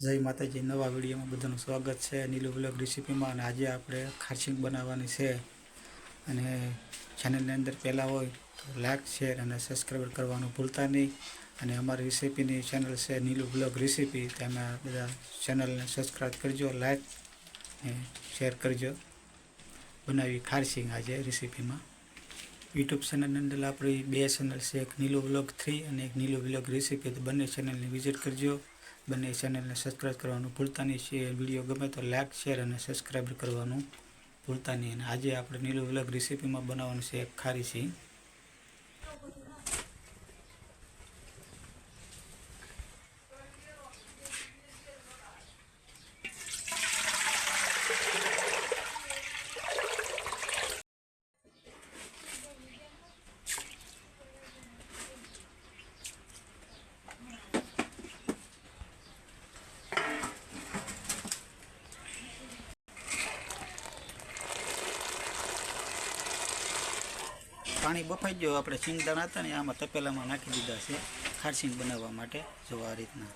જય માતાજી। નવા વિડીયોમાં બધાનું સ્વાગત છે નીલુ વ્લોગ રેસીપીમાં। અને આજે આપણે ખારસિંગ બનાવવાની છે। અને ચેનલની અંદર પહેલાં હોય તો લાઈક શેર અને સબસ્ક્રાઈબ કરવાનું ભૂલતા નહીં। અને અમારી રેસીપીની ચેનલ છે નીલુ વ્લોગ રેસીપી, તેમાં બધા ચેનલને સબસ્ક્રાઈબ કરજો, લાઈક અને શેર કરજો। બનાવી ખારસિંગ આજે રેસીપીમાં। યુટ્યુબ ચેનલની અંદર આપણી બે ચેનલ છે, એક નીલુ વ્લોગ 3 અને એક નીલુ વ્લોગ રેસીપી। તો બંને ચેનલને વિઝિટ કરજો, બંને ચેનલને સબસ્ક્રાઈબ કરવાનું ભૂલતા નહીં છે। વિડીયો ગમે તો લાઈક શેર અને સબસ્ક્રાઈબ કરવાનું ભૂલતા નહીં। અને આજે આપણે નીલુ વ્લોગ રેસીપીમાં બનાવવાનું છે ખારી સિંગ। પાણી બફાઈ ગયો, આપણે સિંગદાણા હતા ને આમાં તપેલામાં નાખી દીધા છે ખારસિંગ બનાવવા માટે। જો આ રીતના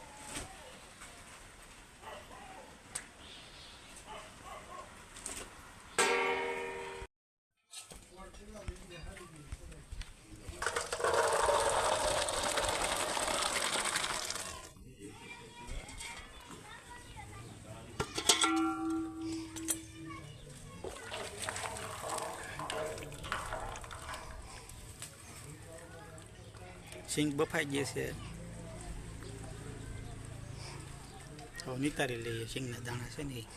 સિંગ બફાઈ ગઈ છે, તો નિતારી લઈએ સિંગના દાણા છે ને।